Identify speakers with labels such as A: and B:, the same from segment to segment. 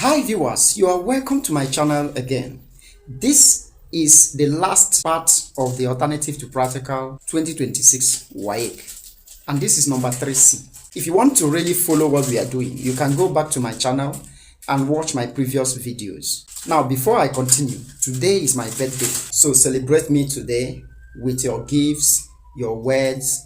A: Hi viewers, you are welcome to my channel again. This is the last part of the Alternative to Practical 2026 WAEC, and this is number 3C. If you want to really follow what we are doing, you can go back to my channel and watch my previous videos. Now, before I continue, today is my birthday, so celebrate me today with your gifts, your words.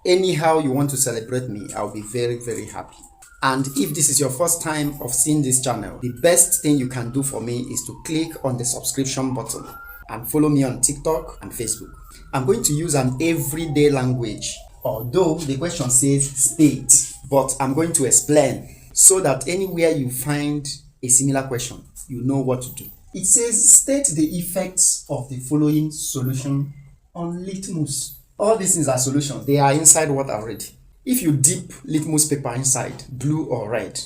A: Anyhow you want to celebrate me, I'll be very happy. And if this is your first time of seeing this channel, the best thing you can do for me is to click on the subscription button and follow me on TikTok and Facebook. I'm going to use an everyday language, although the question says state, but I'm going to explain so that anywhere you find a similar question, you know what to do. It says state the effects of the following solution on litmus. All these things are solutions. They are inside water already. If you dip litmus paper inside, blue or red,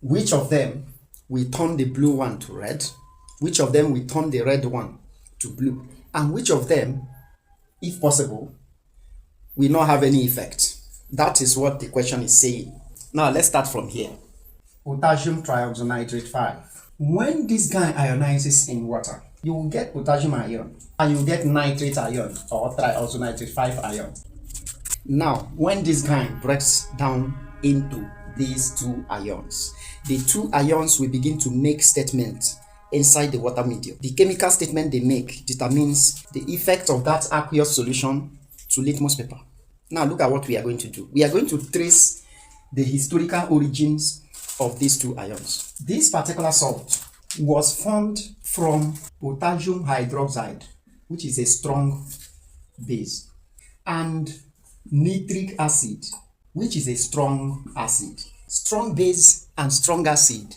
A: which of them will turn the blue one to red, which of them will turn the red one to blue, and which of them, if possible, will not have any effect? That is what the question is saying. Now let's start from here. Potassium trioxynitrate 5. When this guy ionizes in water, you will get potassium ion and you will get nitrate ion or trioxynitrate 5 ion. Now, when this guy breaks down into these two ions, the two ions will begin to make statements inside the water medium. The chemical statement they make determines the effect of that aqueous solution to litmus paper. Now, look at what we are going to do. We are going to trace the historical origins of these two ions. This particular salt was formed from potassium hydroxide, which is a strong base, and nitric acid, which is a strong acid. Strong base and strong acid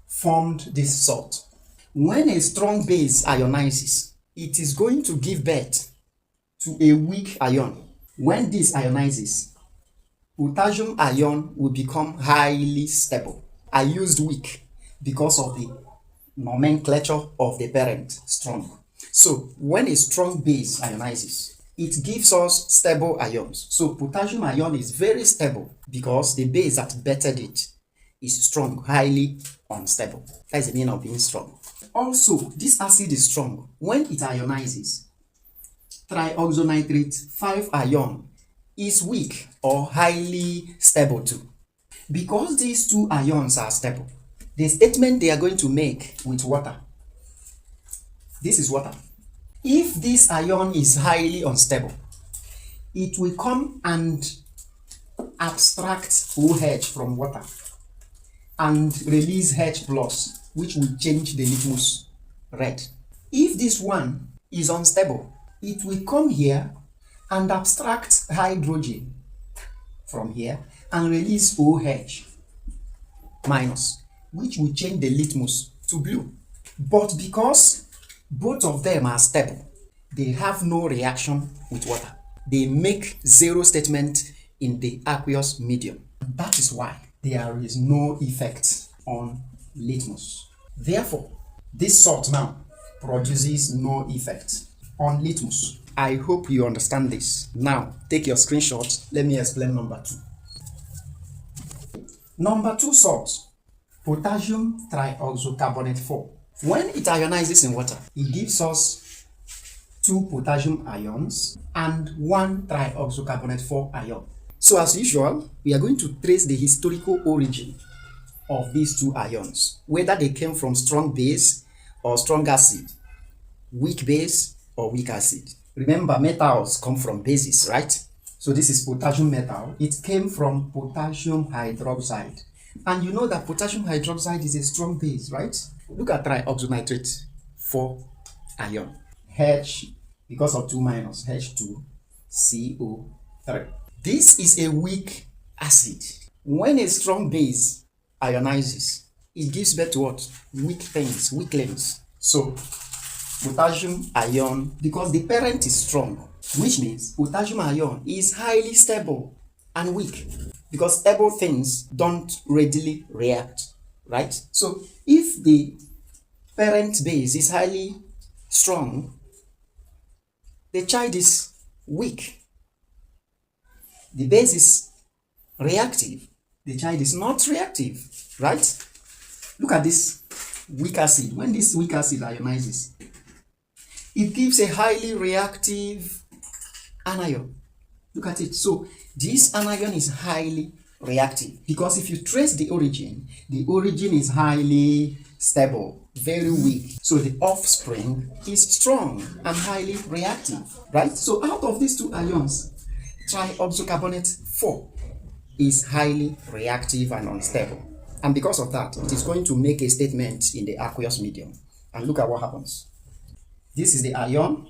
A: formed this salt. When a strong base ionizes, it is going to give birth to a weak ion. When this ionizes, potassium ion will become highly stable. I used weak because of the nomenclature of the parent, strong. So when a strong base ionizes, it gives us stable ions. So potassium ion is very stable because the base that bettered it is strong, highly unstable. That's the meaning of being strong. Also, this acid is strong. When it ionizes, trioxynitrate 5 ion is weak or highly stable too. Because these two ions are stable, the statement they are going to make with water, this is water. If this ion is highly unstable, it will come and abstract OH from water and release H+, which will change the litmus red. If this one is unstable, it will come here and abstract hydrogen from here and release OH-, which will change the litmus to blue. But because both of them are stable, they have no reaction with water. They make zero statement in the aqueous medium. That is why there is no effect on litmus. Therefore, this salt now produces no effect on litmus. I hope you understand this. Now, take your screenshot. Let me explain number 2. Number 2 salt, potassium trioxocarbonate 4. When it ionizes in water, it gives us 2 potassium ions and 1 trioxocarbonate 4 ion. So as usual, we are going to trace the historical origin of these two ions, whether they came from strong base or strong acid, weak base or weak acid. Remember, metals come from bases, right? So this is potassium metal. It came from potassium hydroxide. And you know that potassium hydroxide is a strong base, right? Look at trioxynitrate 4 ion. H, because of 2 minus, H2CO₃. This is a weak acid. When a strong base ionizes, it gives birth to what? Weak things, weaklings. So potassium ion, because the parent is strong, which means potassium ion is highly stable and weak, because stable things don't readily react, right? So if the parent base is highly strong, the child is weak. The base is reactive, the child is not reactive, right? Look at this weak acid. When this weak acid ionizes, it gives a highly reactive anion. Look at it. So this anion is highly reactive because if you trace the origin is highly stable, very weak. So the offspring is strong and highly reactive, right? So out of these two ions, trioxocarbonate 4 is highly reactive and unstable. And because of that, it is going to make a statement in the aqueous medium. And look at what happens. This is the ion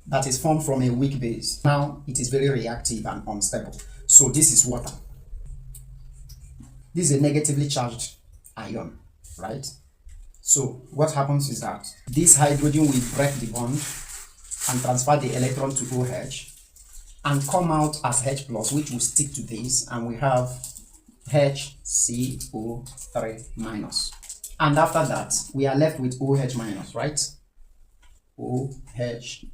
A: that is formed from a weak base. Now it is very reactive and unstable. So this is water. This is a negatively charged ion, right? So what happens is that this hydrogen will break the bond and transfer the electron to OH and come out as H+, which will stick to this, and we have HCO3-. And after that, we are left with OH-, right? OH-.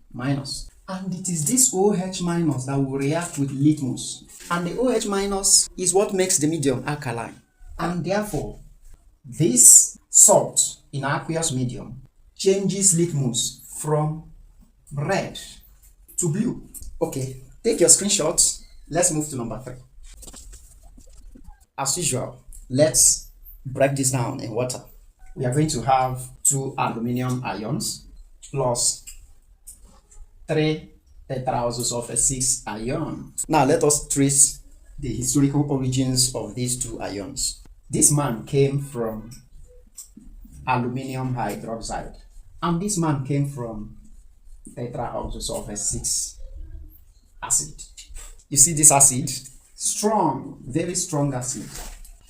A: And it is this OH- that will react with litmus. And the OH- is what makes the medium alkaline. And therefore, this salt in aqueous medium changes litmus from red to blue. Okay, take your screenshots. Let's move to number 3. As usual, let's break this down in water. We are going to have 2 aluminum ions plus 3 tetraoxosulfate 6 ion. Now let us trace the historical origins of these 2 ions. This man came from aluminium hydroxide, and this man came from tetraoxosulfate 6 acid. You see this acid? Strong, very strong acid.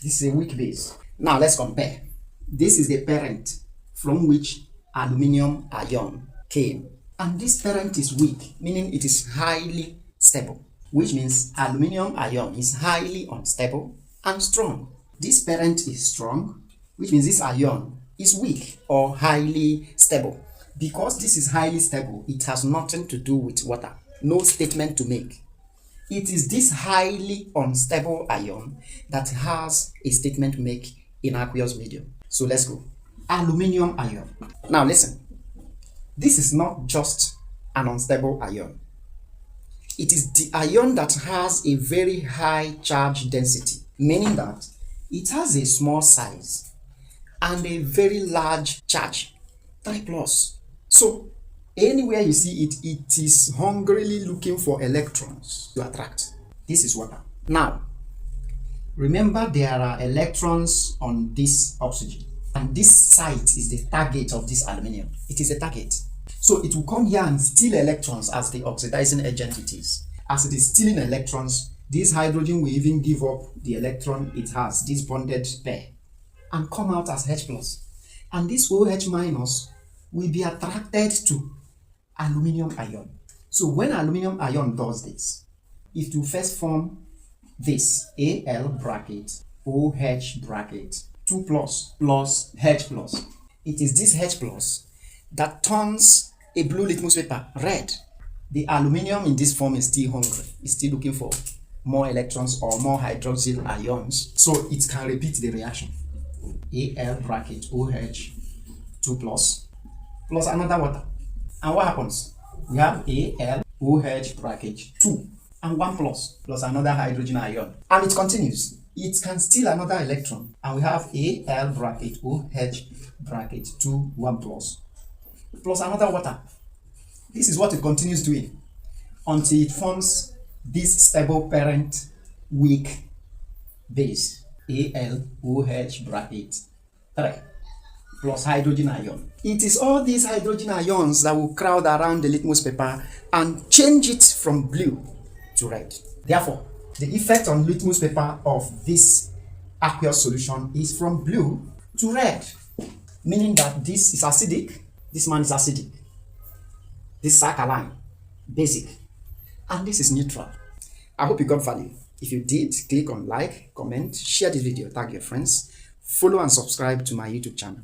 A: This is a weak base. Now let's compare. This is the parent from which aluminium ion came. And this parent is weak, meaning it is highly stable, which means aluminium ion is highly unstable and strong. This parent is strong, which means this ion is weak or highly stable. Because this is highly stable, it has nothing to do with water, no statement to make. It is this highly unstable ion that has a statement to make in aqueous medium. So let's go. Aluminium ion. Now listen. This is not just an unstable ion. It is the ion that has a very high charge density, meaning that it has a small size and a very large charge, 3+. So anywhere you see it, it is hungrily looking for electrons to attract. This is water. Now, remember there are electrons on this oxygen. And this site is the target of this aluminium. It is a target. So it will come here and steal electrons as the oxidizing agent it is. As it is stealing electrons, this hydrogen will even give up the electron it has, this bonded pair, and come out as H+. And this OH- will be attracted to aluminium ion. So when aluminium ion does this, it will first form this Al bracket OH bracket 2+ plus H+. It is this H+ that turns a blue litmus paper red. The aluminium in this form is still hungry. It's still looking for more electrons or more hydroxyl ions, so it can repeat the reaction. Al bracket OH 2+ plus another water. And what happens? We have Al OH bracket 2 and 1+ plus another hydrogen ion. And it continues. It can steal another electron. And we have Al bracket OH bracket 2 1+ plus another water. This is what it continues doing until it forms this stable parent weak base, AlOH bracket 3 plus hydrogen ion. It is all these hydrogen ions that will crowd around the litmus paper and change it from blue to red. Therefore, the effect on litmus paper of this aqueous solution is from blue to red, meaning that this is acidic, this man is acidic, this is alkaline, basic, and this is neutral. I hope you got value. If you did, click on like, comment, share this video, tag your friends, follow and subscribe to my YouTube channel.